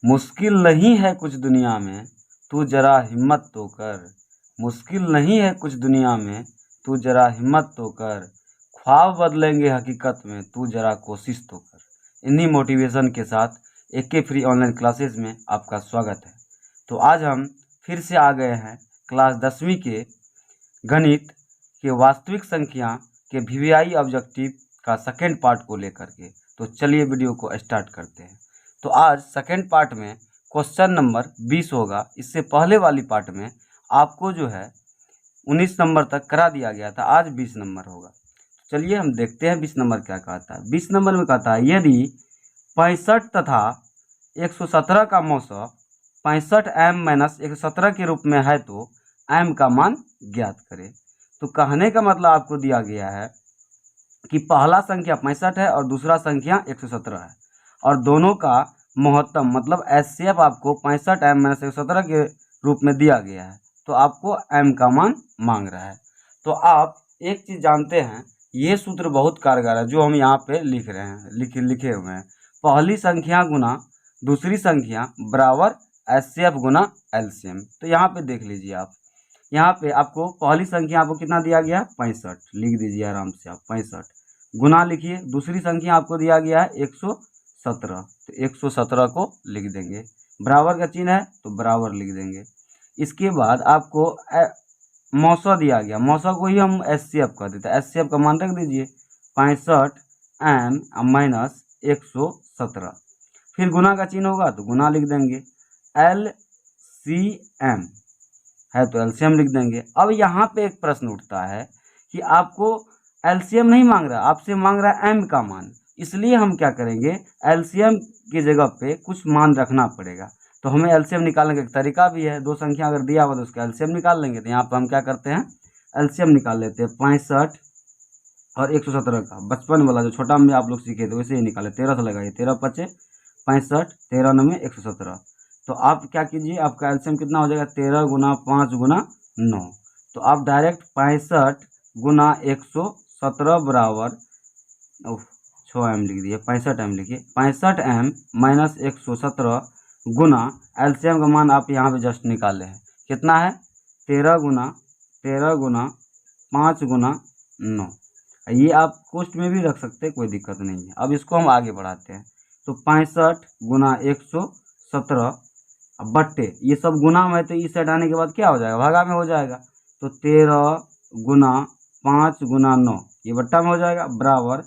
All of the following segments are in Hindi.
मुश्किल नहीं है कुछ दुनिया में, तू जरा हिम्मत तो कर। मुश्किल नहीं है कुछ दुनिया में, तू जरा हिम्मत तो कर। ख्वाब बदलेंगे हकीकत में, तू जरा कोशिश तो कर। इन्हीं मोटिवेशन के साथ एके फ्री ऑनलाइन क्लासेस में आपका स्वागत है। तो आज हम फिर से आ गए हैं क्लास 10वीं के गणित के वास्तविक संख्या के वीवीआई ऑब्जेक्टिव का सेकेंड पार्ट को लेकर के। तो चलिए वीडियो को स्टार्ट करते हैं। तो आज सेकेंड पार्ट में क्वेश्चन नंबर 20 होगा। इससे पहले वाली पार्ट में आपको जो है 19 नंबर तक करा दिया गया था, आज 20 नंबर होगा। चलिए हम देखते हैं 20 नंबर क्या कहता है। 20 नंबर में कहता है यदि 65 तथा 117 का मौसा 65m-117 के रूप में है तो m का मान ज्ञात करें। तो कहने का मतलब आपको दिया गया है कि पहला संख्या 65 है और दूसरा संख्या 117 है और दोनों का महत्तम मतलब एचसीएफ आपको 65m-117 के रूप में दिया गया है, तो आपको m का मान मांग रहा है। तो आप एक चीज़ जानते हैं, ये सूत्र बहुत कारगर है जो हम यहाँ पे लिख रहे हैं, लिखे हुए हैं। पहली संख्या गुना दूसरी संख्या बराबर एचसीएफ गुना एलसीएम। तो यहाँ पे देख लीजिए आप, यहाँ पे आपको पहली संख्या आपको कितना दिया गया है 65, लिख दीजिए आराम से आप 65 गुना लिखिए। दूसरी संख्या आपको दिया गया है 117, तो 117 को लिख देंगे। बराबर का चिन्ह है तो बराबर लिख देंगे। इसके बाद आपको मौसा दिया गया, मौसा को ही हम एचसीएफ कर देते हैं। एचसीएफ का मान रख दीजिए 65m-117। फिर गुना का चिन्ह होगा तो गुना लिख देंगे। एलसीएम है तो एलसीएम लिख देंगे। अब यहाँ पे एक प्रश्न उठता है कि आपको एलसीएम नहीं मांग रहा, आपसे मांग रहा है एम का मान। इसलिए हम क्या करेंगे, एलसीएम की जगह पे कुछ मान रखना पड़ेगा। तो हमें एलसीएम निकालने का एक तरीका भी है, दो संख्या अगर दिया हुआ तो उसका एलसीएम निकाल लेंगे। तो यहाँ पर हम क्या करते हैं, एलसीएम निकाल लेते हैं 65 और 117 का। बचपन वाला जो छोटा में आप लोग सीखे थे वैसे ही निकाले। 13 से लगाइए, 13 × 5 = 65, 13 × 9 = 117। तो आप क्या कीजिए, आपका एलसीएम कितना हो जाएगा 13 × 5 × 9। तो आप डायरेक्ट 65 × 117 बराबर 6m लिख दिए, 65m लिखिए। 65m-117 गुना एलसीएम का मान आप यहाँ पे जस्ट निकाले हैं, कितना है 13 × 5 × 9। ये आप कोष्ट में भी रख सकते हैं, कोई दिक्कत नहीं है। अब इसको हम आगे बढ़ाते हैं। तो 65 × 117 बट्टे, ये सब गुना में, तो इस साइड आने के बाद क्या हो जाएगा, भागा में हो जाएगा। तो 13 × 5 × 9 ये बट्टा में हो जाएगा, बराबर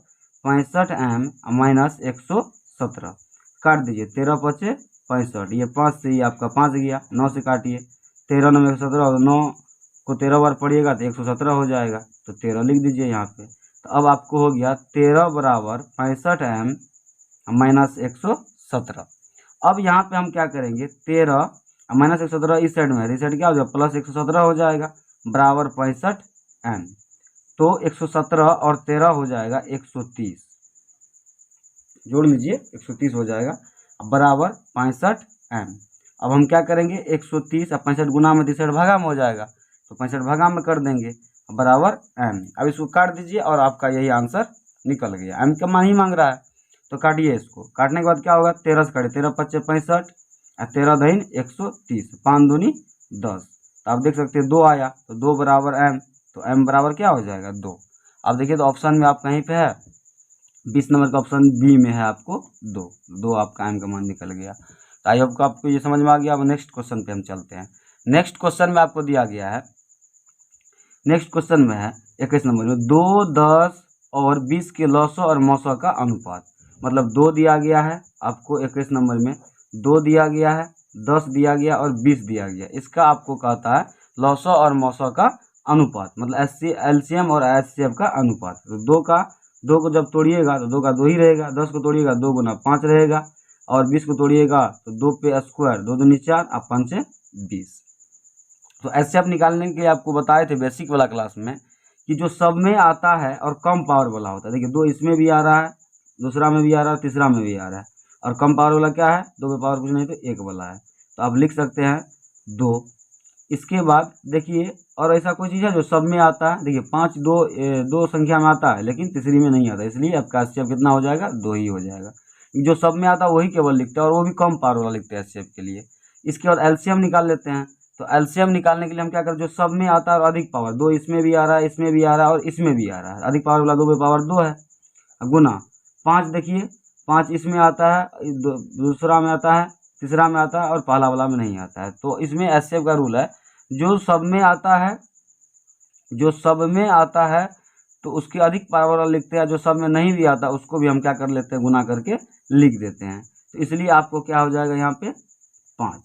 65m-117 काट दीजिए। 13 × 5 = 65, ये 5 से ही आपका 5 गया, 9 से काटिए। 13 × 9 = 117 और 9 को 13 बार पढ़िएगा तो 117 हो जाएगा, तो 13 लिख दीजिए यहाँ पे। तो अब आपको हो गया 13 बराबर 65m-117। अब यहाँ पे हम क्या करेंगे, 13 -117 इस साइड में है, इस साइड क्या हो जाएगा प्लस 117 हो जाएगा, बराबर 65m। तो 117 और 13 हो जाएगा 130, जोड़ लीजिए 130 हो जाएगा, बराबर 65m। अब हम क्या करेंगे, 130 और 65 गुना में 63 भागा में हो जाएगा, तो 65 भागा में कर देंगे, बराबर m। अब इसको काट दीजिए और आपका यही आंसर निकल गया। m का मान ही मांग रहा है, तो काटिए इसको। काटने के बाद क्या होगा, 13 से काटिए, 13 × 5 = 65 और 13 × 2 = 130, 5 × 2 = 10। तो आप देख सकते हैं 2 आया, तो 2 बराबर m, तो m बराबर क्या हो जाएगा 2। अब देखिए तो ऑप्शन में आप कहीं पे है, 20 नंबर का ऑप्शन बी में है आपको 2 आपका m का मान निकल गया। तो आई होप आपको ये समझ में आ गया। अब नेक्स्ट क्वेश्चन पे हम चलते हैं। नेक्स्ट क्वेश्चन में आपको दिया गया है, नेक्स्ट क्वेश्चन में है 21 नंबर में 2, 10 और 20 के लौसो और मौसो का अनुपात। मतलब 2 दिया गया है आपको 21 नंबर में, 2 दिया गया है, 10 दिया गया और 20 दिया गया। इसका आपको कहता है लौसो और मौसो का अनुपात, मतलब एलसीएम और एचसीएफ का अनुपात। तो 2 को जब तोड़िएगा तो 2 का 2 ही रहेगा, 10 को तोड़िएगा 2 × 5 रहेगा और 20 को तोड़िएगा तो 2 पे स्क्वायर, 2 दूनी 4 और 5 20। तो एचसीएफ निकालने के लिए आपको बताए थे बेसिक वाला क्लास में कि जो सब में आता है और कम पावर वाला होता है। देखिए 2 इसमें भी आ रहा है, दूसरा में भी आ रहा है, तीसरा में भी आ रहा है, और कम पावर वाला क्या है, 2 पे पावर कुछ नहीं तो 1 वाला है। तो आप लिख सकते हैं 2। इसके बाद देखिए और ऐसा कोई चीज़ है जो सब में आता है। देखिए 5 दो संख्या में आता है लेकिन तीसरी में नहीं आता, इसलिए आपका एचसीएफ कितना हो जाएगा 2 ही हो जाएगा। जो सब में आता है वही केवल लिखते हैं, और वो भी कम पावर वाला लिखते हैं एचसीएफ के लिए। इसके बाद एलसीएम निकाल लेते हैं। तो एलसीएम निकालने के लिए हम क्या करें, जो सब में आता है और अधिक पावर, 2 इसमें भी आ रहा है, इसमें भी आ रहा है और इसमें भी आ रहा है, अधिक पावर वाला 2 पे पावर 2 है, गुना 5। देखिए 5 इसमें आता है, दूसरा में आता है, तीसरा में आता है और पहला वाला में नहीं आता है। तो इसमें एचसीएफ का रूल है, जो सब में आता है, जो सब में आता है तो उसकी अधिक पावर वाला लिखते हैं, जो सब में नहीं भी आता उसको भी हम क्या कर लेते हैं, गुना करके लिख देते हैं। तो इसलिए आपको क्या हो जाएगा यहाँ पे 5।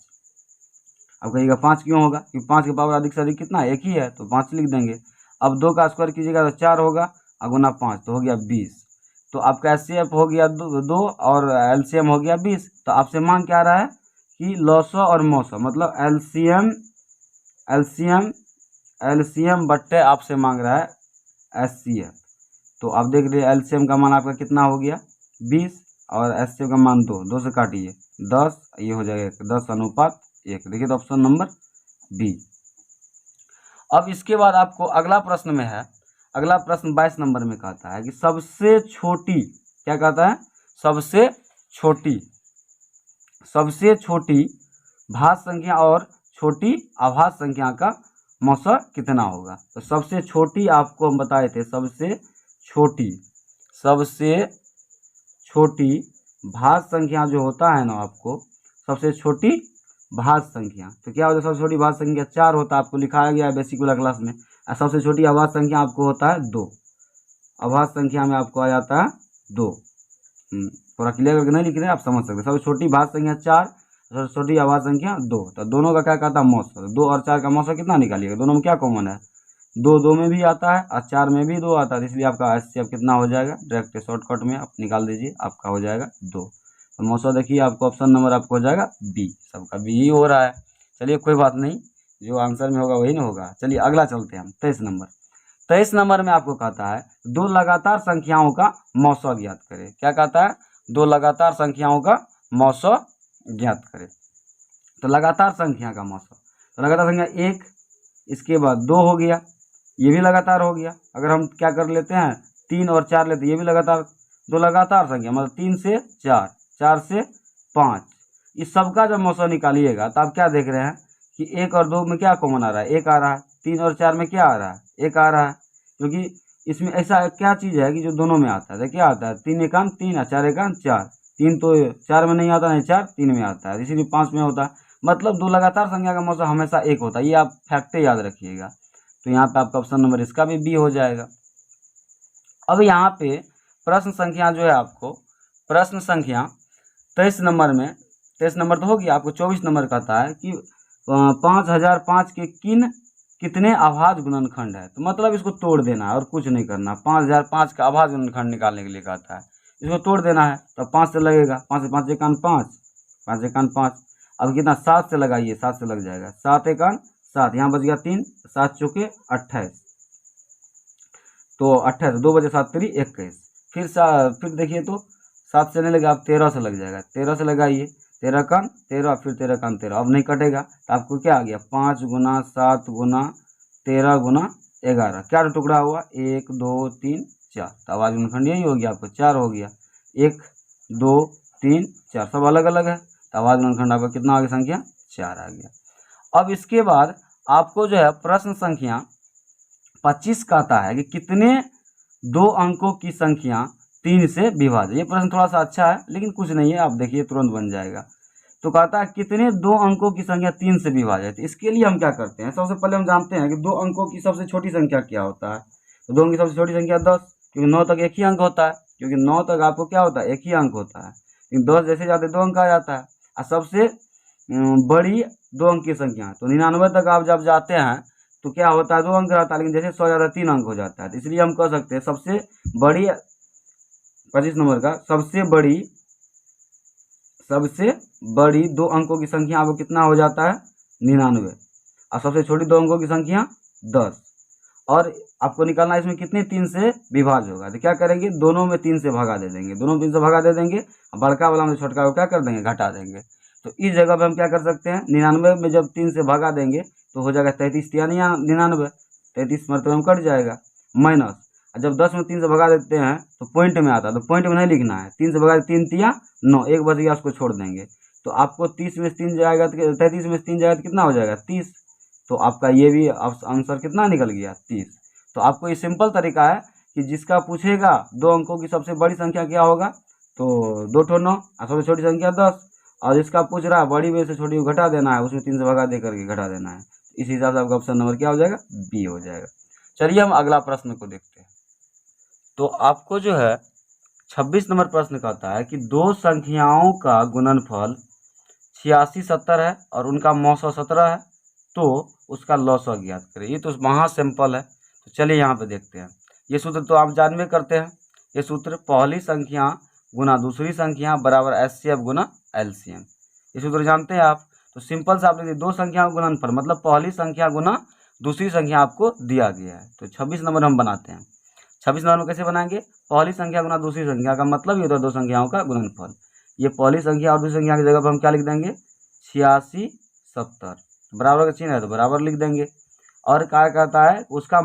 अब कहिएगा 5 क्यों होगा, क्योंकि 5 की पावर अधिक से अधिक कितना है, एक ही है, तो 5 लिख देंगे। अब 2 का स्क्वायर कीजिएगा तो 4 होगा, और गुना 5 तो हो गया 20। तो आपका एचसीएफ हो गया 2 और एलसीएम हो गया 20। तो आपसे मांग क्या रहा है कि लॉसो और मौसो, मतलब एलसीएम बट्टे आपसे मांग रहा है एचसीएफ। तो आप देख रहे एलसीएम का मान आपका कितना हो गया 20, और एचसीएफ का मान 2 से काटिए 10, ये हो जाएगा 10:1। देखिए तो ऑप्शन नंबर बी। अब इसके बाद आपको अगला प्रश्न में है, अगला प्रश्न 22 नंबर में कहता है कि सबसे छोटी, क्या कहता है, सबसे छोटी भाज्य संख्या और छोटी अभाज्य संख्या का मौसा कितना होगा। तो सबसे छोटी आपको हम बताए थे, सबसे छोटी भाज्य संख्या जो होता है ना, आपको सबसे छोटी भाज्य संख्या, तो क्या होता है, सबसे छोटी भाज्य संख्या 4 होता है, आपको लिखाया गया है बेसिक वाला क्लास में। और सबसे छोटी अभाज्य संख्या आपको होता है 2। अभाज्य संख्या में आपको आ जाता है 2। थोड़ा क्लियर करके नहीं लिख रहे, आप समझ सकते हैं। सबसे छोटी भाज्य संख्या 4, सबसे छोटी अभाज्य संख्या 2। तो दोनों का क्या कहता है, मौसा। 2 और 4 का मौसा कितना निकालिएगा, दोनों में क्या कॉमन है, 2 में भी आता है और 4 में भी 2 आता है, इसलिए आपका एचसीएफ कितना हो जाएगा, डायरेक्ट शॉर्टकट में आप निकाल दीजिए, आपका हो जाएगा 2। तो मौसा देखिए आपको ऑप्शन नंबर आपको हो जाएगा बी, सबका बी ही हो रहा है। चलिए कोई बात नहीं, जो आंसर में होगा वही ना होगा। चलिए अगला चलते हैं हम 23 नंबर। 23 नंबर में आपको कहता है 2 लगातार संख्याओं का मौसा ज्ञात करें। क्या कहता है, 2 लगातार संख्याओं का मौसा ज्ञात करें। तो लगातार संख्या का मौसा, तो लगातार संख्या 1, इसके बाद 2 हो गया, ये भी लगातार हो गया। अगर हम क्या कर लेते हैं, 3 और 4 लेते, ये भी लगातार, 2 लगातार संख्या, मतलब 3 से 4, 4 से 5, इस सबका जब मौसा निकालिएगा तो आप क्या देख रहे हैं कि 1 और 2 में क्या कॉमन आ रहा है, 1 आ रहा है। 3 और 4 में क्या आ रहा है, 1 आ रहा है, क्योंकि इसमें ऐसा क्या चीज़ है कि जो दोनों में आता है। क्या आता है, 3 एकांत 3 और 4 एकांत 4। 3 तो 4 में नहीं आता, नहीं 4 3 में आता है, इसीलिए 5 में होता है। मतलब 2 लगातार संख्या का मौसा हमेशा 1 होता है, ये आप फैक्ट याद रखिएगा। तो यहाँ पे आपका ऑप्शन नंबर इसका भी बी हो जाएगा। अब यहाँ पे प्रश्न संख्या जो है, आपको प्रश्न संख्या 23 नंबर में, 23 नंबर तो हो गया, आपको 24 नंबर कहता है कि 5005 के कितने अभाज्य गुणनखंड है। तो मतलब इसको तोड़ देना है और कुछ नहीं करना। 5005 का अभाज्य गुणनखंड निकालने के लिए कहता है, इसको तोड़ देना है। तो 5 से लगेगा, 5 से 5 एकान 5, 5 एकान 5। अब कितना, 7 से लगाइए, 7 से लग जाएगा, 7 एकान 7, यहाँ बच गया 3, 7 चौके 28, तो 28, 2 बजे 7 3 21। फिर देखिए तो 7 से नहीं लगा, आप 13 से लग जाएगा, 13 से लगाइए, 13 कान 13, फिर 13 कान 13, अब नहीं कटेगा। तो आपको क्या आ गया, 5 गुना 7 गुना 13 गुना 11, क्या टुकड़ा हुआ, 1 2 3 4। तो अभाज्य गुणनखंड यही हो गया, आपको 4 हो गया, 1 2 3 4, सब अलग अलग है। तो अभाज्य गुणनखंड आपका कितना आ गया, संख्या 4 आ गया। अब इसके बाद आपको जो है प्रश्न संख्या 25 कहता है कि कितने 2 अंकों की संख्या 3 से विभाज्य। ये प्रश्न थोड़ा सा अच्छा है, लेकिन कुछ नहीं है, आप देखिए तुरंत बन जाएगा। तो कहता है कितने 2 अंकों की संख्या 3 से विभाज्य। तो इसके लिए हम क्या करते हैं, सबसे पहले हम जानते हैं कि 2 अंकों की सबसे छोटी संख्या क्या होता है। तो 2 अंक की सबसे छोटी संख्या 10, क्योंकि 9 तक एक ही अंक होता है, क्योंकि 9 तक आपको क्या होता है, एक ही अंक होता है। लेकिन 10 जैसे जाते 2 अंक आ जाता है। और सबसे बड़ी 2 अंक की संख्या, तो 99 तक आप जब जाते हैं तो क्या होता है, 2 अंक रहता है, लेकिन जैसे 100 जाता है 3 अंक हो जाता है। तो इसलिए हम कह सकते हैं सबसे बड़ी 25 नंबर का सबसे बड़ी 2 अंकों की संख्या आपको कितना हो जाता है, 99, और सबसे छोटी 2 अंकों की संख्या 10। और आपको निकालना है इसमें कितने 3 से विभाज्य होगा। तो क्या करेंगे, दोनों में 3 से भगा दे देंगे, दोनों में 3 से भगा दे देंगे, बड़का वाला में छोटका को क्या कर देंगे, घटा देंगे। तो इस जगह पे हम क्या कर सकते हैं, 99 में जब 3 से भगा देंगे तो हो जाएगा 33 या 99, 33 मरतबे में कट जाएगा, माइनस जब 10 में 3 से भगा देते हैं तो पॉइंट में आता है, तो पॉइंट में नहीं लिखना है, 3 से भगा 3 तिया 9, एक बच गया, उसको छोड़ देंगे। तो आपको 30 में से 3 जाएगा तो 33 में से 3 जाएगा तो कितना हो जाएगा 30। तो आपका ये भी आंसर कितना निकल गया 30। तो आपको ये सिंपल तरीका है कि जिसका पूछेगा 2 अंकों की सबसे बड़ी संख्या क्या होगा, तो 2 ठो 9 और सबसे छोटी संख्या 10, और जिसका पूछ रहा है बड़ी में से छोटी को घटा देना है, उसमें 3 से भगा दे करके घटा देना है। इस हिसाब से आपका ऑप्शन नंबर क्या हो जाएगा, बी हो जाएगा। चलिए हम अगला प्रश्न को देखते हैं। तो आपको जो है 26 नंबर प्रश्न कहता है कि दो संख्याओं का गुणनफल 8670 है और उनका मौसा 17 है, तो उसका लौसा ज्ञात करें। ये तो महा सिंपल है। तो चलिए यहाँ पे देखते हैं। ये सूत्र तो आप जानबे करते हैं। ये सूत्र पहली संख्या गुना दूसरी संख्या बराबर एचसीएफ गुना एलसीएम। ये सूत्र जानते हैं आप। तो सिंपल से आप देखिए, दो संख्याओं का गुणनफल मतलब पहली संख्या गुना दूसरी संख्या आपको दिया गया है। तो 26 नंबर हम बनाते हैं। 26 नंबर में कैसे बनाएंगे, पहली संख्या गुना दूसरी संख्या का मतलब ये होता है दो संख्याओं का गुणनफल। ये पहली संख्या और दूसरी संख्या की जगह पर हम क्या लिख देंगे, 8670, बराबर का चिन्ह है तो बराबर लिख देंगे। और क्या कहता है, उसका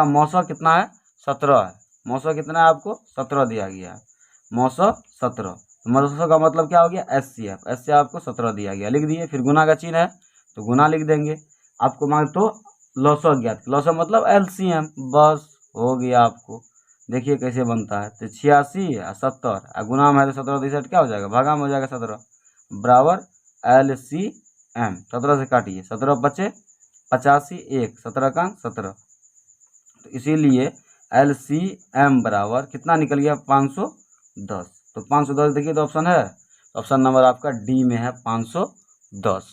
मौसा कितना है, 17 है। मौसा कितना है आपको, 17 दिया गया है, मौसा 17। तो मौसा का मतलब क्या हो गया, एचसीएफ। एचसीएफ आपको 17 दिया गया, लिख दिए। फिर गुना का चिन्ह है तो गुना लिख देंगे। आपको मांग तो लौसा ज्ञात, लौसा मतलब एलसीएम, बस हो गया आपको। देखिए कैसे बनता है। तो 86 और 70 और गुना में है तो 17 63 क्या हो जाएगा, भागा में हो जाएगा 17, बराबर एलसीएम। 17 से काटिए, 17 बचे 85, 1 17 का 17। तो इसीलिए एलसीएम बराबर कितना निकल गया, 510। तो 510 देखिए तो ऑप्शन है, ऑप्शन नंबर आपका डी में है 510।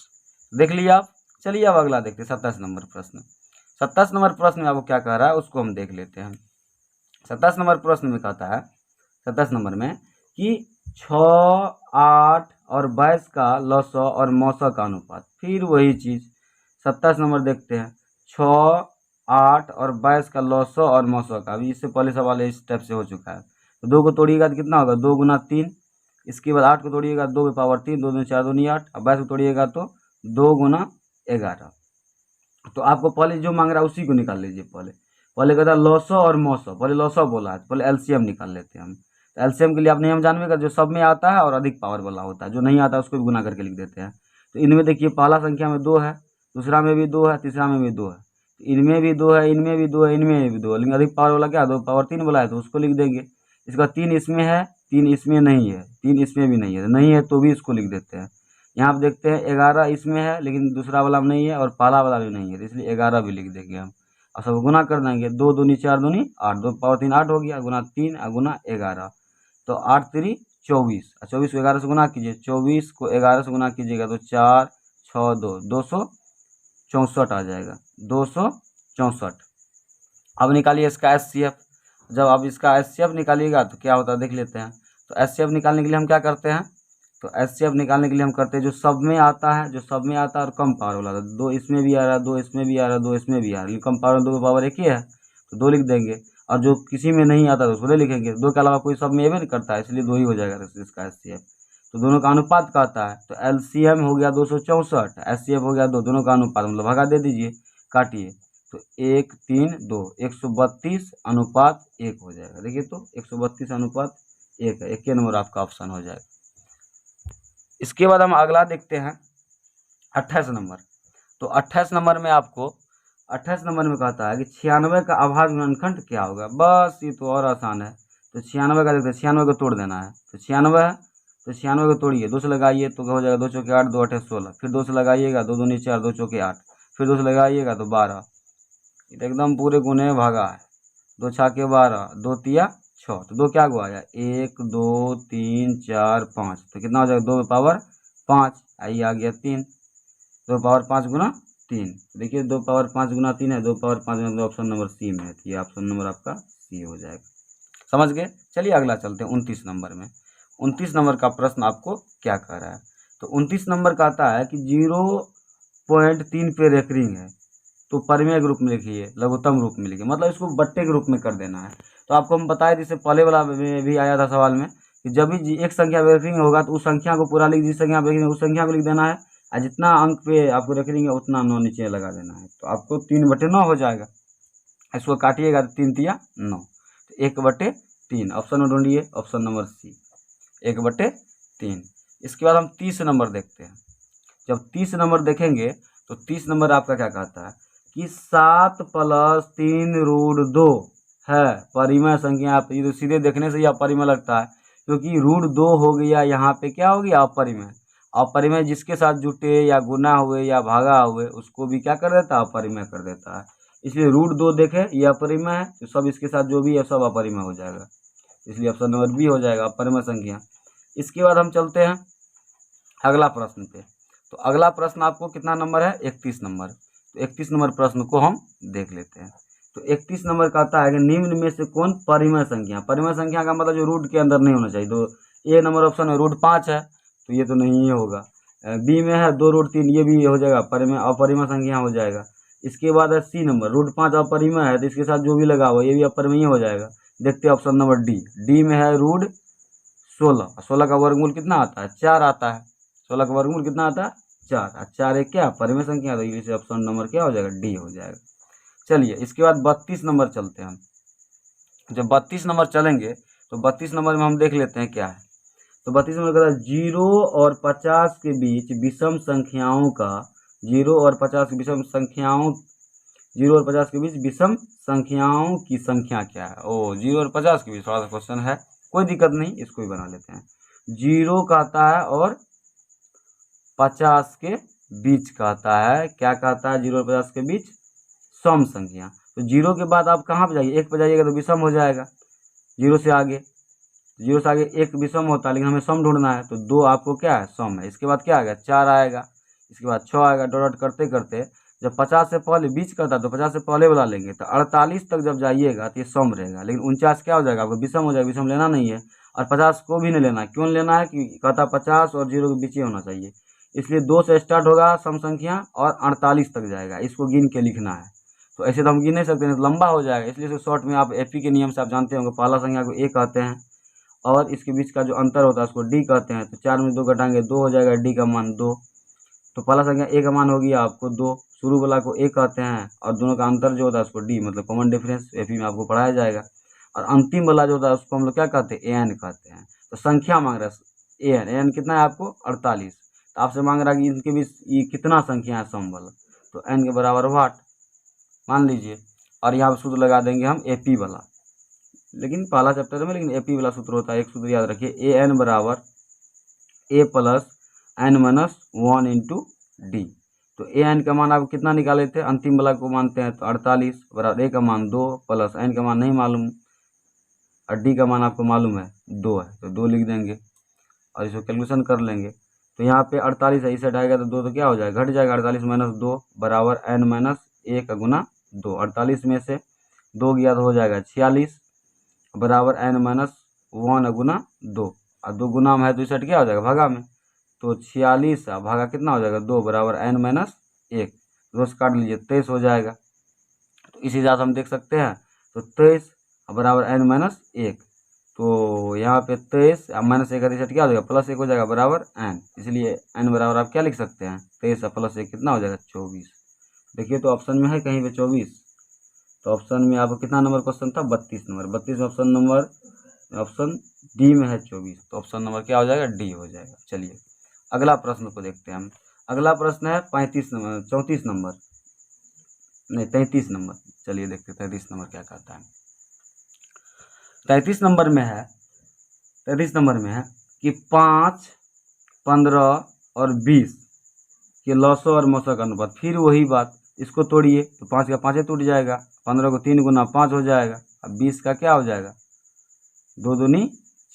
देख लिया आप। चलिए अब अगला देखते हैं 27 नंबर प्रश्न। 27 नंबर प्रश्न में आपको क्या कह रहा है उसको हम देख लेते हैं। 27 नंबर प्रश्न में कहता है, 27 नंबर में कि 6, 8 और 22 का लौसा और मौसा का अनुपात। फिर वही चीज़ 27 नंबर देखते हैं, 6, 8 और 22 का लौसा और मौसा का। अभी इससे पहले सवाल इस टाइप से हो चुका है। तो 2 को तोड़िएगा तो कितना होगा, 2 गुना 3। इसके बाद 8 को तोड़िएगा 2 की पावर 3, 2 दूनी 4 दूनी 8। और 22 को तोड़िएगा तो 2 गुना 11। तो आपको पहले जो मांग रहा है उसी को निकाल लीजिए। पहले कहता है लौसा और मौसा, पहले लौसा बोला है, पहले एलसीएम निकाल लेते हैं हम। तो एलसीएम के लिए आप नियम जानबे कर, जो सब में आता है और अधिक पावर वाला होता है, जो नहीं आता है उसको भी गुना करके लिख देते हैं। तो इनमें देखिए पहला संख्या में 2 है, दूसरा में भी 2 है, तीसरा में भी 2 है, तो इनमें भी 2 है, इनमें भी 2 है, इनमें भी 2 है, लेकिन अधिक पावर वाला क्या 2 पावर 3 वाला है, तो उसको लिख देंगे। इसका 3 इसमें है, 3 इसमें नहीं है, 3 इसमें भी नहीं है, नहीं है तो भी इसको लिख देते हैं। यहाँ आप देखते हैं 11 इसमें है लेकिन दूसरा वाला में नहीं है और पहला वाला भी नहीं है, तो इसलिए 11 भी लिख देंगे हम। और सब गुना कर देंगे, 2 दूनी 4 दूनी 8, 2 पावर 3 8 हो गया, गुना 3 और गुना 11। तो 8 3 24, 24 को 11 से गुना कीजिए, 24 को 11 से गुना कीजिएगा तो 4 6 2 264 आ जाएगा, 264। अब निकालिए इसका एचसीएफ। जब आप इसका एचसीएफ निकालिएगा तो क्या होता है देख लेते हैं। तो एचसीएफ निकालने के लिए हम क्या करते हैं, तो एचसीएफ निकालने के लिए हम करते हैं जो सब में आता है, जो सब में आता है और कम पावर वाला, 2 इसमें भी आ रहा है, 2 इसमें भी आ रहा है, 2 इसमें भी आ रहा है, लेकिन कम पावर 2 पावर एक ही है तो 2 लिख देंगे। और जो किसी में नहीं आता तो उसको लिखेंगे, 2 के अलावा कोई सब में नहीं करता है, इसलिए 2 ही हो जाएगा इसका एचसीएफ। तो दोनों का अनुपात कहता है, तो एलसीएम हो गया 264, एचसीएफ हो गया 2, दोनों का अनुपात मतलब भगा दे दीजिए, काटिए। तो 1 3 2 132 अनुपात 1 हो जाएगा। देखिए तो 132 अनुपात 1 है, 1 नंबर आपका ऑप्शन हो जाएगा। इसके बाद हम अगला देखते हैं 28 नंबर। तो 28 नंबर में आपको 28 नंबर में कहता है कि 96 का अभाज्य गुणनखंड क्या होगा। बस ये तो और आसान है। तो 96 का देखते हैं, 96 को तोड़ देना है। तो 96 है तो 96 को तोड़िए, 2 से लगाइए तो हो जाएगा 2 चौके 8, 2 8 16। फिर 2 से लगाइएगा 2 दूनी 4, 2 चौके 8। फिर 2 से लगाइएगा तो 12। ये तो एकदम पूरे गुने भागा है, 2 छाके 12, 2 तिया 6। तो 2 क्या को आया, 1 2 3 4 5। तो कितना हो जाएगा, 2 पावर 5, आई आ गया 3, 2 पावर 5 गुना 3। देखिए 2 पावर 5 गुना 3 है, 2 पावर 5 मतलब ऑप्शन नंबर सी में है। तो ये ऑप्शन नंबर आपका सी हो जाएगा। समझ गए। चलिए अगला चलते हैं 29 नंबर में। 29 नंबर का प्रश्न आपको क्या कह रहा है। तो 29 नंबर का आता है कि 0.3 पे रेकरिंग है, तो परिमेय के रूप में लिखिए, लघुत्तम रूप में लिखिए, मतलब इसको बट्टे के रूप में कर देना है। तो आपको हम बताए जैसे पहले वाला में भी आया था सवाल में कि जब भी एक संख्या रेकरिंग होगा तो उस संख्या को पूरा लिख, जिस संख्या रेकरिंग उस संख्या को लिख देना है, और जितना अंक पे आपको रेकरिंग है उतना 9 नीचे लगा देना है। तो आपको 3/9 हो जाएगा। इसको काटिएगा तो 3 तिया 9, तो 1/3 ऑप्शन में ढूंढिए, ऑप्शन नंबर सी 1/3। इसके बाद हम 30 नंबर देखते हैं। जब 30 नंबर देखेंगे तो 30 नंबर आपका क्या कहता है कि 7 + 3√2 है परिमेय संख्या। आप ये तो सीधे देखने से ही अपरिमेय लगता है, क्योंकि √2 हो गया, यहाँ पे क्या हो गया अपरिमेय। अपरिमेय जिसके साथ जुटे या गुना हुए या भागा हुए उसको भी क्या कर देता है, अपरिमेय कर देता है। इसलिए √2 देखे ये अपरिमेय है, तो सब इसके साथ जो भी है सब अपरिमेय हो जाएगा, इसलिए ऑप्शन नंबर बी हो जाएगा अपरिमेय संख्या। इसके बाद हम चलते हैं अगला प्रश्न पे। तो अगला प्रश्न आपको कितना नंबर है, 31 नंबर। तो 31 नंबर प्रश्न को हम देख लेते हैं। तो 31 नंबर कहता है कि निम्न में से कौन परिमेय संख्या। परिमेय संख्या का मतलब जो रूट के अंदर नहीं होना चाहिए। तो ए नंबर ऑप्शन में √5 है, तो ये तो नहीं ही होगा। बी में है 2√3, ये भी हो जाएगा परिमेय, अपरिमेय संख्या हो जाएगा। इसके बाद है सी नंबर, √5 अपरिमेय है, तो इसके साथ जो भी लगा हुआ ये भी अपरिमेय हो जाएगा। देखते हैं ऑप्शन नंबर डी। डी में है √16, 16 का वर्गमूल कितना आता है, 4 आता है। 16 का वर्गमूल कितना आता है, 4, और 4 एक क्या परिमेय संख्या, तो इसे ऑप्शन नंबर क्या हो जाएगा, डी हो जाएगा। चलिए इसके बाद 32 नंबर चलते हैं हम। जब 32 नंबर चलेंगे तो 32 नंबर में हम देख लेते हैं क्या है। तो 32 नंबर कहता है 0 और 50 के बीच विषम संख्याओं का, 0 और 50 के विषम संख्याओं, 0 और 50 के बीच विषम संख्याओं की संख्या क्या है। ओ 0 और 50 के बीच थोड़ा सा क्वेश्चन है, कोई दिक्कत नहीं, इसको ही बना लेते हैं। 0 कहता है और 50 के बीच कहता है, क्या कहता है, 0 और 50 के बीच सम संख्या। तो 0 के बाद आप कहाँ पे जाइए, 1 पे जाइएगा तो विषम हो जाएगा। 0 से आगे 1 विषम होता है, लेकिन हमें सम ढूंढना है, तो 2 आपको क्या है, सम है। इसके बाद क्या आएगा, 4 आएगा, इसके बाद 6 आएगा। डॉट करते करते जब 50 से पहले बीच करता है तो 50 से पहले वाला लेंगे, तो 48 तक जब जाइएगा तो ये सम रहेगा, लेकिन 49 क्या हो जाएगा, आपको विषम हो जाएगा। विषम लेना नहीं है, और 50 को भी नहीं लेना है। क्यों लेना है कि कहता 50 और 0 के बीच ही होना चाहिए, इसलिए 2 से स्टार्ट होगा सम संख्या और 48 तक जाएगा, इसको गिन के लिखना है। तो ऐसे तो हम गिन नहीं सकते, नहीं तो लंबा हो जाएगा, इसलिए इसको शॉर्ट में आप एपी के नियम से आप जानते होंगे, पहला संख्या को ए कहते हैं और इसके बीच का जो अंतर होता है उसको डी कहते हैं। तो 4 में 2 घटाएंगे 2 हो जाएगा, डी का मान 2। तो पहला संख्या ए का मान हो गया आपको 2, शुरू वाला को ए कहते हैं और दोनों का अंतर जो होता है उसको डी, मतलब कॉमन डिफरेंस, एपी में आपको पढ़ाया जाएगा। और अंतिम वाला जो होता है उसको हम लोग क्या कहते हैं, एन कहते हैं। तो संख्या मांग रहा है एन कितना है आपको, 48। तो आपसे मांग रहा है कि इनके बीच ये कितना संख्या है सम वाला, तो एन के बराबर वाट मान लीजिए। और यहाँ पर सूत्र लगा देंगे हम एपी वाला, लेकिन पहला चैप्टर में लेकिन एपी वाला सूत्र होता है। एक सूत्र याद रखिए, ए एन बराबर a plus n minus 1 into d. तो ए एन का मान आप कितना निकाले थे, अंतिम वाला को मानते हैं तो 48 बराबर ए का मान 2 प्लस एन का मान नहीं मालूम और डी का मान आपको मालूम है 2 है, तो 2 लिख देंगे और इसको कैलकुलेशन कर लेंगे। तो यहाँ पे 48 है, इसे हटाएगा तो 2 तो क्या हो जाएगा, घट जाएगा। 48 माइनस 2 बराबर एन माइनस ए का गुना 2। 48 में से 2 गया तो हो जाएगा 46 बराबर एन माइनस 1 गुना 2, और 2 गुना में है तो इस साइड क्या हो जाएगा, भागा में। तो 46 भागा कितना हो जाएगा 2 बराबर एन माइनस 1, 2 से काट लीजिए 23 हो जाएगा। तो इसी हिसाब से हम देख सकते हैं, तो 23 बराबर एन माइनस 1। तो यहाँ पे 23 माइनस 1 का क्या हो जाएगा, +1 हो जाएगा बराबर एन, इसलिए एन बराबर आप क्या लिख सकते हैं, 23 + 1 कितना हो जाएगा 24। देखिए तो ऑप्शन में है कहीं पे 24, तो ऑप्शन में आपको कितना नंबर क्वेश्चन था, 32 नंबर। 32 में ऑप्शन नंबर, ऑप्शन डी में है 24, तो ऑप्शन नंबर क्या हो जाएगा, डी हो जाएगा। चलिए अगला प्रश्न को देखते हैं हम। अगला प्रश्न है 34 नंबर, 34 नंबर नहीं 33 नंबर। चलिए देखते 33 नंबर क्या कहता है। 33 नंबर में है, 33 नंबर में है कि 5, 15 और 20 के लौसो और मौसो का अनुपात। फिर वही बात, इसको तोड़िए तो 5 का 5 टूट जाएगा, 15 को 3 गुना 5 हो जाएगा, अब 20 का क्या हो जाएगा, 2 दूनी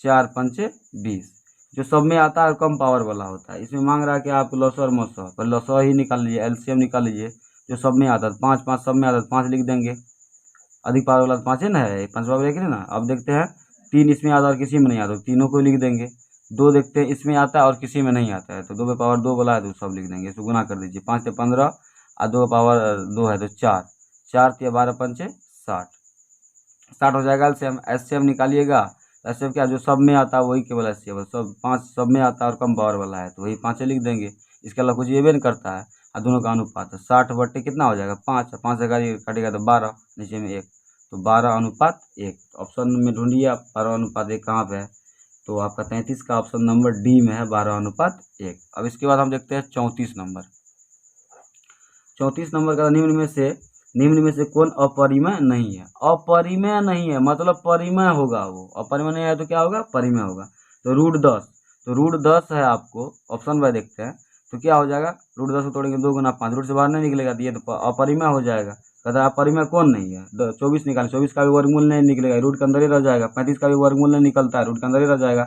4 पंचे 20। जो सब में आता है कम पावर वाला होता है। इसमें मांग रहा है कि आप लौसो और मौसो, पर लौसो ही निकाल लीजिए, एलसीएम निकाल लीजिए। जो सब में आता है 5 5 सब में आता है 5 लिख देंगे, अधिक पावर वाला 5 है ना, है 5 पावर एक ना। अब देखते हैं 3 इसमें आता है और किसी में नहीं आता, तीनों को लिख देंगे। 2 देखते हैं इसमें आता है और किसी में नहीं आता है, तो 2 पे पावर 2 वाला है तो सब लिख देंगे। इसको गुना कर दीजिए, 5 से 15 और 2 पावर 2 है तो 4, 4 से 12 पंचे 60 हो जाएगा। एलसीएम निकालिएगा एचसीएफ क्या जो सब में आता है वही केवल एचसीएफ है, सब 5 सब में आता है और कम पावर वाला है तो वही 5 लिख देंगे। इसके अलावा कुछ ये भी नहीं करता है और दोनों का अनुपात है 60 कितना हो जाएगा 5, 5 से काटेगा तो 12, नीचे में 1 तो 12:1। ऑप्शन में ढूंढिए आप 12:1 कहाँ पे है, तो आपका 33 का ऑप्शन नंबर डी में है 12:1। अब इसके बाद हम देखते हैं 34 नंबर। 34 नंबर का निम्न में से कौन अपरिमेय नहीं है। अपरिमेय नहीं है मतलब परिमेय होगा, वो अपरिमेय नहीं है तो क्या होगा परिमेय होगा। तो √10, तो √10 है आपको ऑप्शन बाय देखते हैं तो क्या हो जाएगा, √10 को तोड़ेंगे 2 गुना 5, रूट से बाहर नहीं निकलेगा तो ये तो अपरिमेय हो जाएगा। कहता है अपरिमेय कौन नहीं है, 24 निकालें, 24 का भी वर्गमूल नहीं निकलेगा, रूट के अंदर ही रह जाएगा। 35 का भी वर्गमूल नहीं निकलता है, रूट के अंदर ही रह जाएगा।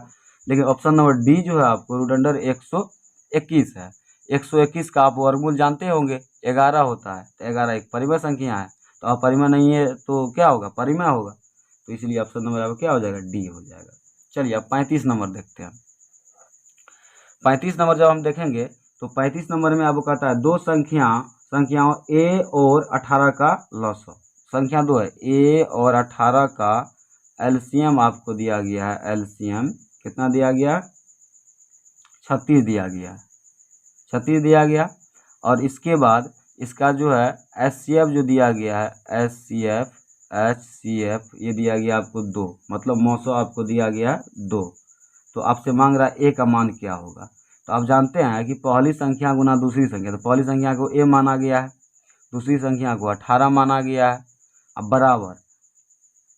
लेकिन ऑप्शन नंबर डी जो है आपको √121 है। 121 का आप वर्गमूल जानते होंगे 11 होता है, तो 11 एक परिमेय संख्या है, तो अपरिमेय नहीं है तो क्या होगा परिमेय होगा, तो इसलिए ऑप्शन नंबर आपका क्या हो जाएगा डी हो जाएगा। चलिए अब 35 नंबर देखते हैं। 35 नंबर जब हम देखेंगे तो 35 नंबर में आपको कहता है दो संख्याओं a और 18 का लॉस। संख्या 2 है a और 18 का एलसीएम आपको दिया गया है। एलसीएम कितना दिया गया, 36 दिया गया है, 36 दिया गया। और इसके बाद इसका जो है एचसीएफ जो दिया गया है एचसीएफ ये दिया गया आपको 2, मतलब 900 आपको दिया गया है 2। तो आपसे मांग रहा है ए का मान क्या होगा। तो आप जानते हैं कि पहली संख्या गुना दूसरी संख्या, तो पहली संख्या को ए माना गया है, दूसरी संख्या को 18 माना गया है। अब बराबर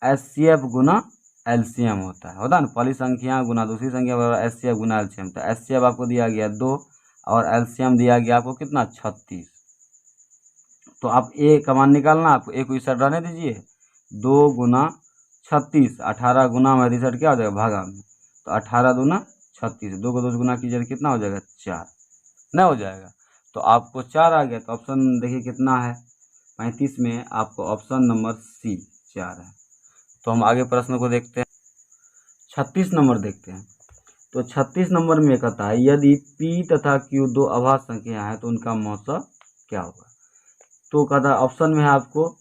एचसीएफ गुना एलसीएम होता है ना, पहली संख्या गुना दूसरी संख्या बराबर एचसीएफ गुना एलसीएम। तो एचसीएफ आपको दिया गया 2 और एलसीएम दिया गया आपको कितना 36। तो आप ए का मान निकालना, आपको ए को इस साइड रहने दीजिए, 2 गुना 36, 18 गुना में इस साइड क्या हो जाएगा भागा में, तो 18 दूना 36, 2 को 2 गुना कीजिए कितना हो जाएगा 4, नहीं हो जाएगा। तो आपको 4 आ गया, तो ऑप्शन देखिए कितना है 35 में आपको ऑप्शन नंबर सी 4 है। तो हम आगे प्रश्न को देखते हैं, 36 नंबर देखते हैं। तो 36 नंबर में कहता है यदि P तथा Q दो अभाज्य संख्या है तो उनका मौसा क्या होगा। तो कहता है ऑप्शन में है आपको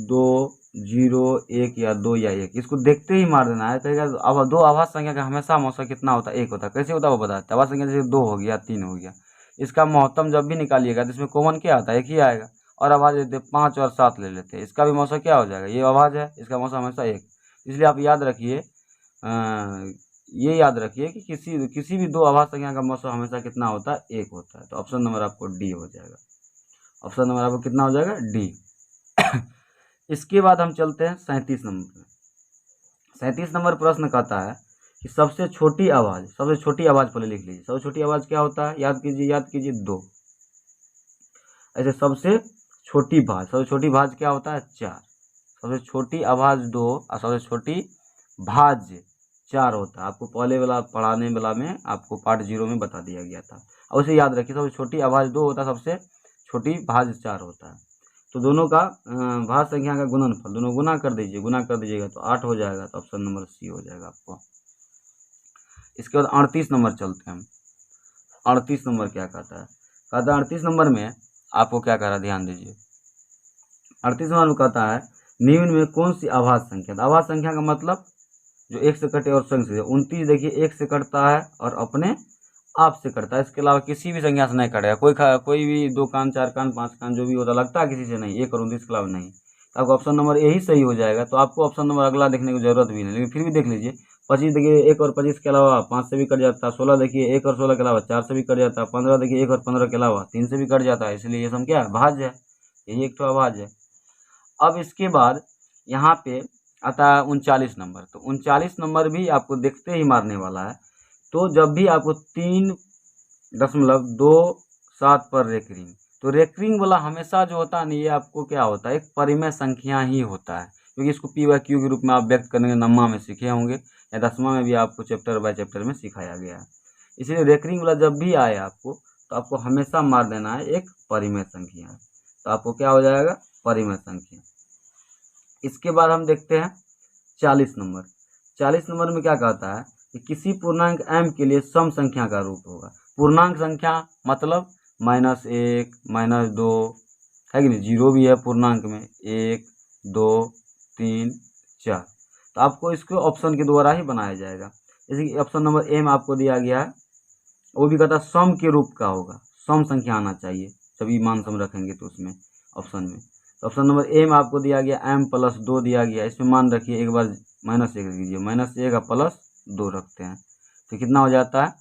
2, 0, 1 या 2 या 1, इसको देखते ही मार देना है। कहेगा अब दो अभाज्य संख्या का हमेशा मौसा कितना होता है 1 होता है। कैसे होता है वो बताते हैं। अभाज्य संख्या जैसे 2 हो गया 3 हो गया, इसका महत्तम जब भी निकालिएगा तो इसमें कॉमन क्या आता है 1 ही आएगा। और अभाज्य लेते 5 और 7 ले लेते हैं, इसका भी मौसा क्या हो जाएगा, ये अभाज्य है इसका मौसा हमेशा 1। इसलिए आप याद रखिए, ये याद रखिए कि किसी भी दो अभाज्य संख्या का मौसा हमेशा कितना होता है 1 होता है। तो ऑप्शन नंबर आपको डी हो जाएगा। ऑप्शन नंबर आपको कितना हो जाएगा डी। इसके बाद हम चलते हैं 37 नंबर में। 37 नंबर प्रश्न कहता है कि सबसे छोटी आवाज पहले लिख लीजिए। सबसे छोटी आवाज क्या होता है, याद कीजिए 2। ऐसे सबसे छोटी भाज क्या होता है 4। सबसे छोटी आवाज 2 और सबसे छोटी भाज्य 4 होता है। आपको पहले वाला पढ़ाने वाला में आपको पार्ट 0 में बता दिया गया था। और उसे याद रखिए, सबसे छोटी आवाज 2 होता है, सबसे छोटी भाज्य 4 होता है। तो दोनों का भाज्य संख्या का गुणनफल, दोनों गुना कर दीजिएगा तो 8 हो जाएगा। तो ऑप्शन नंबर सी हो जाएगा आपको। इसके बाद 38 नंबर चलते हैं। 38 नंबर क्या कहता है, 38 नंबर में आपको क्या कह रहा है ध्यान दीजिए। 38 नंबर में कहता है निम्न में कौन सी अभाज्य संख्या, अभाज्य संख्या का मतलब जो 1 से कटे और संग से। 29 देखिए 1 से कटता है और अपने आप से कटता है, इसके अलावा किसी भी संख्या से नहीं कटेगा। कोई भी 2 कान 4 कान 5 कान जो भी होता लगता है किसी से नहीं, 1 और 29 के अलावा नहीं। तो आपको ऑप्शन नंबर यही सही हो जाएगा। तो आपको ऑप्शन नंबर अगला देखने की जरूरत भी नहीं, लेकिन फिर भी देख लीजिए। 25 देखिए 1 और 25 के अलावा 5 से भी कट जाता है। 16 देखिए 1 और 16 के अलावा 4 से भी कट जाता है। 15 देखिए 1 और 15 के अलावा 3 से भी कट जाता है। इसलिए ये सम क्या है भाज्य है, यही एक तो अभाज्य है। अब इसके बाद यहाँ पे आता है 39 नंबर। तो 39 नंबर भी आपको देखते ही मारने वाला है। तो जब भी आपको 3.27 पर रेकरिंग, तो रेकरिंग वाला हमेशा जो होता है ना, ये आपको क्या होता है एक परिमेय संख्या ही होता है, क्योंकि इसको P बाय Q के रूप में आप व्यक्त करने नम्मा में सीखे होंगे या 10वां में भी आपको चैप्टर बाय चैप्टर में सिखाया गया है। इसलिए रेकरिंग वाला जब भी आए आपको, तो आपको हमेशा मार देना है एक परिमेय संख्या। तो आपको क्या हो जाएगा परिमेय संख्या। इसके बाद हम देखते हैं 40 नंबर। 40 नंबर में क्या कहता है कि किसी पूर्णांक m के लिए सम संख्या का रूप होगा। पूर्णांक संख्या मतलब -1 -2 है कि नहीं, 0 भी है पूर्णांक में, 1 2 3 4। तो आपको इसको ऑप्शन के द्वारा ही बनाया जाएगा। जैसे कि ऑप्शन नंबर ए में आपको दिया गया है, वो भी कहता सम के रूप का होगा, सम संख्या आना चाहिए सभी मान सम रखेंगे तो उसमें ऑप्शन में। तो ऑप्शन नंबर ए में आपको दिया गया m+2 दिया गया, इसमें मान रखिए एक बार -1 रख दीजिए, -1 का +2 रखते हैं तो कितना हो जाता है,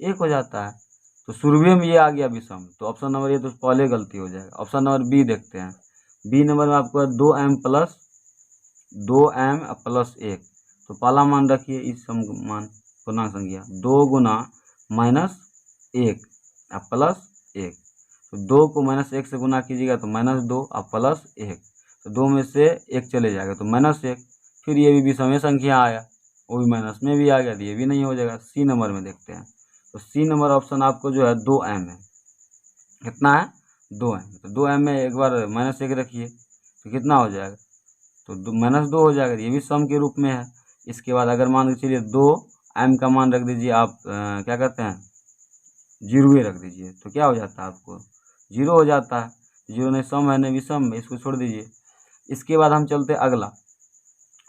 1 हो जाता है। तो शुरुए में ये आ गया विषम, तो ऑप्शन नंबर ए तो पहले गलती हो जाएगा। ऑप्शन नंबर बी देखते हैं, बी नंबर में आपको 2m+1, तो पहला मान रखिए इस सम मान पूर्णांक संख्या 2 गुना -1 +1, तो 2 को -1 से गुना कीजिएगा तो -2 +1, तो 2 में से 1 चले जाएगा तो -1, फिर ये भी विषम संख्या आया, वो भी माइनस में भी आ गया, तो ये भी नहीं हो जाएगा। सी नंबर में देखते हैं, तो सी नंबर ऑप्शन आपको जो है 2m है, कितना है 2m, तो 2m में एक बार -1 रखिए तो कितना हो जाएगा, तो -2 हो जाएगा, ये भी सम के रूप में है। इसके बाद अगर मान के चलिए 2m का मान रख दीजिए आप क्या कहते हैं 0 रख दीजिए, तो क्या हो जाता है आपको 0 हो जाता है, 0 नहीं सम है नहीं विषम, इसको छोड़ दीजिए। इसके बाद हम चलते अगला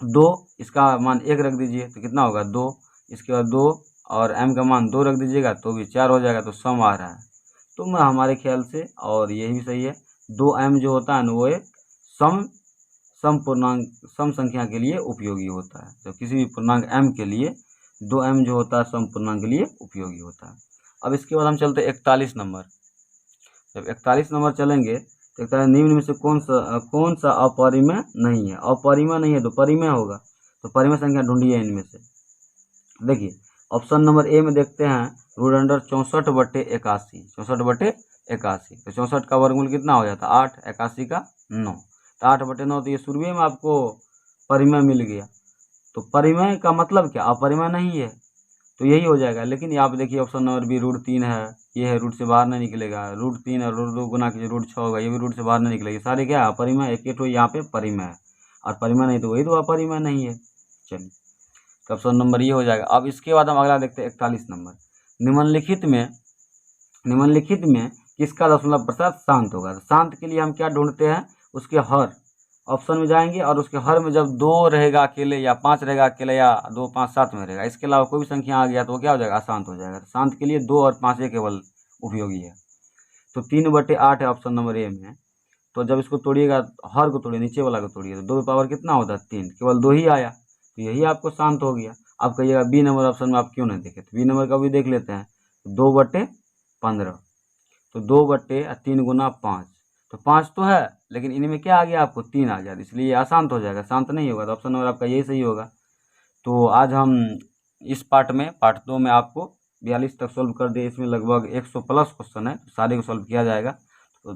2, इसका मान 1 रख दीजिए तो कितना होगा 2, इसके बाद 2 और m का मान 2 रख दीजिएगा तो भी 4 हो जाएगा, तो सम आ रहा है। तो मैं हमारे ख्याल से और यही भी सही है, 2m जो होता है ना वो एक सम पूर्णांक सम संख्या के लिए उपयोगी होता है। तो किसी भी पूर्णांक m के लिए 2m जो होता है सम पूर्णांक के लिए उपयोगी होता है। अब इसके बाद हम चलते 41 नंबर। जब 41 नंबर चलेंगे तो 41 निम्न में से कौन सा अपरिमेय नहीं है, अपरिमेय नहीं है तो परिमेय होगा, तो परिमेय संख्या ढूंढिए इनमें से। देखिए ऑप्शन नंबर ए में देखते हैं √64/81, 64/81, तो 64 का वर्गमूल कितना हो जाता है 8, 81 का 9, तो 8/9, तो ये शुरुए में आपको परिमेय मिल गया। तो परिमेय का मतलब क्या, अपरिमेय नहीं है, तो यही हो जाएगा। लेकिन आप देखिए ऑप्शन नंबर बी √3 है, ये है रूट से बाहर नहीं निकलेगा, √3 और √2 गुना कीजिए √6 होगा, ये भी रूट से बाहर नहीं निकलेगी, सारे क्या अपरिमेय, एक तो यहाँ पे परिमेय है और परिमेय नहीं तो वही तो अपरिमेय नहीं है। चलिए तो ऑप्शन नंबर ये हो जाएगा। अब इसके बाद हम अगला देखते हैं 41 नंबर। निम्नलिखित में किसका दशमलव प्रतिशत शांत होगा, तो शांत के लिए हम क्या ढूंढते हैं, उसके हर ऑप्शन में जाएंगे और उसके हर में जब 2 रहेगा अकेले या 5 रहेगा अकेले या 2, 5, 7 में रहेगा, इसके अलावा कोई भी संख्या आ गया तो वो क्या हो जाएगा अशांत हो जाएगा। तो शांत के लिए 2 और 5 केवल उपयोगी है। तो 3/8 है ऑप्शन नंबर ए में, तो जब इसको तोड़िएगा हर को तोड़िए, नीचे वाला को तोड़िए, तो 2 की पावर कितना होता है 3, केवल 2 ही आया, तो यही आपको शांत हो गया। आप कहिएगा बी नंबर ऑप्शन में आप क्यों नहीं देखे, तो बी नंबर का भी देख लेते हैं। 2/15, तो 2/3 गुना 5, तो 5 तो है लेकिन इनमें क्या आ गया आपको 3 आ गया, इसलिए ये अशांत हो जाएगा, शांत नहीं होगा, तो ऑप्शन नंबर आपका यही सही होगा। तो आज हम इस पार्ट 2 में आपको 42 तक सॉल्व कर दिए, इसमें लगभग 100+ क्वेश्चन है, तो सारे को सॉल्व किया जाएगा।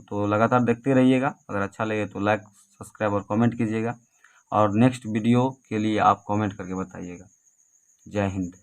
तो लगातार देखते रहिएगा, अगर अच्छा लगे तो लाइक, सब्सक्राइब और कमेंट कीजिएगा, और नेक्स्ट वीडियो के लिए आप कमेंट करके बताइएगा। जय हिंद।